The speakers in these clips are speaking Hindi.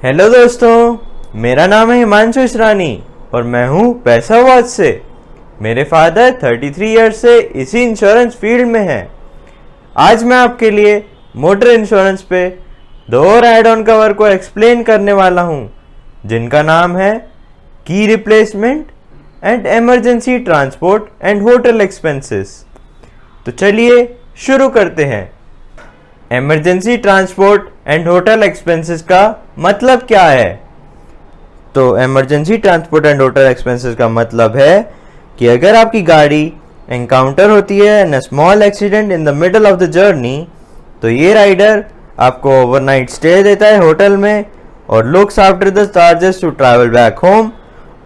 हेलो दोस्तों, मेरा नाम है हिमांशु इसरानी और मैं हूँ पैसा वॉच से। मेरे फादर 33 ईयर्स से इसी इंश्योरेंस फील्ड में हैं। आज मैं आपके लिए मोटर इंश्योरेंस पे 2 और ऐड ऑन कवर को एक्सप्लेन करने वाला हूँ, जिनका नाम है की replacement and emergency transport and hotel expenses. तो चलिए शुरू करते हैं। Emergency transport and hotel expenses का मतलब क्या है? तो emergency transport and hotel expenses का मतलब है कि अगर आपकी गाड़ी एनकाउंटर होती है in a small accident in the middle of the journey, तो ये राइडर आपको ओवरनाइट स्टे देता है होटल में और looks after the charges to travel back home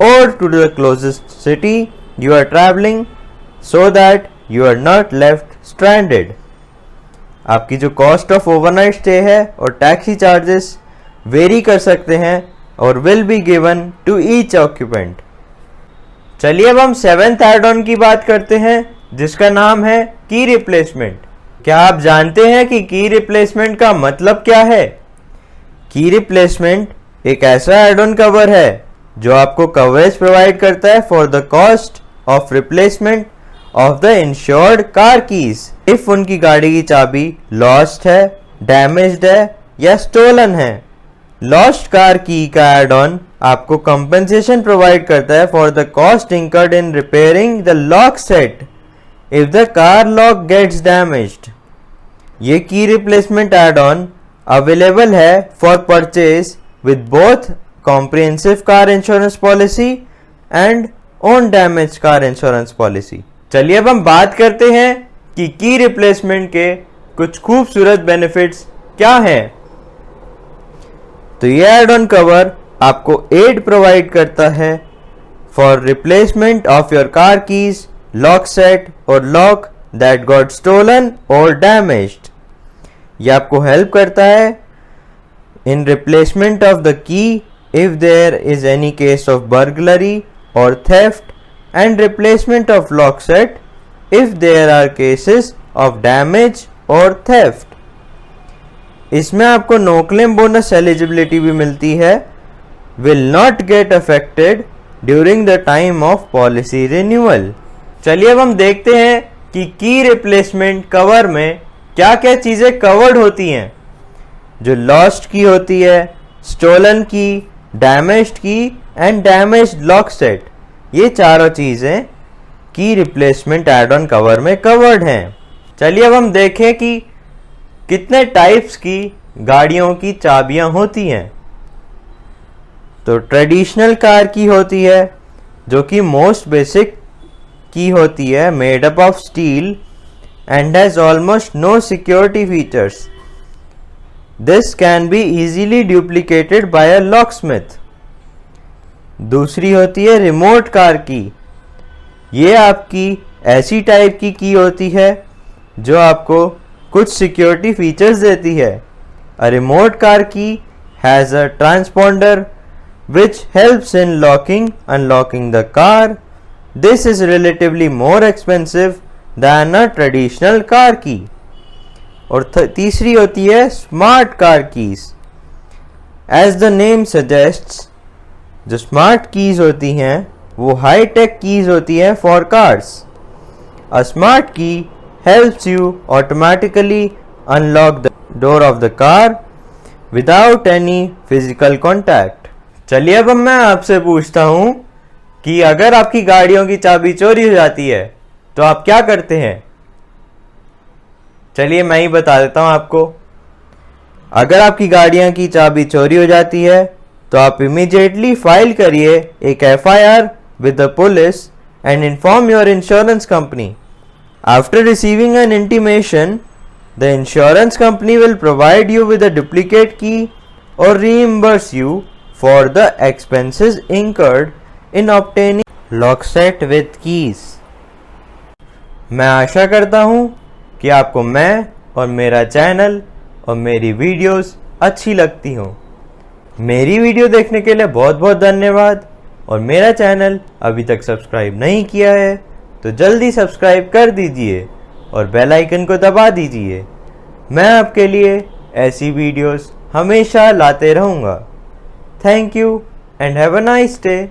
और to the closest city you are travelling, so that you are not left stranded. आपकी जो कॉस्ट ऑफ ओवरनाइट स्टे है और टैक्सी चार्जेस वेरी कर सकते हैं और will be given to each occupant. चलिए अब हम 7th ऐड ऑन की बात करते हैं, जिसका नाम है की रिप्लेसमेंट। क्या आप जानते हैं कि की रिप्लेसमेंट का मतलब क्या है? की रिप्लेसमेंट एक ऐसा ऐड ऑन कवर है जो आपको कवरेज प्रोवाइड करता है for the cost of replacement of the insured car keys if उनकी गाड़ी की चाबी लॉस्ट है, डैमेज्ड है या स्टोलन है। लॉस्ट कार की का एड ऑन आपको कंपनसेशन प्रोवाइड करता है for the cost incurred in repairing the lock set if the car lock gets damaged. ये key replacement add on available है for purchase with both comprehensive car insurance policy and own damage car insurance policy. चलिए अब हम बात करते हैं कि की रिप्लेसमेंट के कुछ खूबसूरत बेनिफिट्स क्या हैं। तो ये एड ऑन कवर आपको एड प्रोवाइड करता है for replacement of your car keys, lock set और लॉक दैट गॉट स्टोलन और डैमेज्ड। ये आपको हेल्प करता है in replacement of the key if there is any case of burglary और theft and replacement of lock set if there are cases of damage or theft। इसमें आपको नो क्लेम बोनस एलिजिबिलिटी भी मिलती है, will not get affected during the time of policy renewal। चलिए अब हम देखते हैं कि की रिप्लेसमेंट कवर में क्या क्या चीजें कवर्ड होती हैं। जो लॉस्ट की होती है, स्टोलन की, डैमेज्ड की एंड डैमेज्ड लॉक सेट, ये चारों चीजें की रिप्लेसमेंट एड ऑन कवर में कवर्ड हैं। चलिए अब हम देखें कि कितने टाइप्स की गाड़ियों की चाबियां होती हैं। तो ट्रेडिशनल कार की होती है, जो कि मोस्ट बेसिक की होती है, made up of steel and has almost no security features. This can be easily duplicated by a locksmith. दूसरी होती है रिमोट कार की। ये आपकी ऐसी टाइप की होती है जो आपको कुछ सिक्योरिटी फीचर्स देती है। A remote car key has a transponder which helps in locking unlocking the car. This is relatively more expensive than a traditional car key. और तीसरी होती है smart car keys. As the name suggests, जो स्मार्ट कीज होती हैं वो हाई टेक कीज होती हैं for cars. A smart key helps you automatically unlock the door of the car without any physical contact. चलिए अब मैं आपसे पूछता हूं कि अगर आपकी गाड़ियों की चाबी चोरी हो जाती है तो आप क्या करते हैं? चलिए मैं ही बता देता हूं आपको। अगर आपकी गाड़ियों की चाबी चोरी हो जाती है तो आप इमीडिएटली फाइल करिए एक FIR with the police and inform your insurance company. After receiving an intimation, the insurance company will provide you with a duplicate key or reimburse you for the expenses incurred in obtaining lock set with keys। मैं आशा करता हूँ कि आपको मैं और मेरा चैनल और मेरी वीडियोस अच्छी लगती हों। मेरी वीडियो देखने के लिए बहुत बहुत धन्यवाद। और मेरा चैनल अभी तक सब्सक्राइब नहीं किया है तो जल्दी सब्सक्राइब कर दीजिए और बेल आइकन को दबा दीजिए। मैं आपके लिए ऐसी वीडियोस हमेशा लाते रहूँगा। Thank you and have a nice day.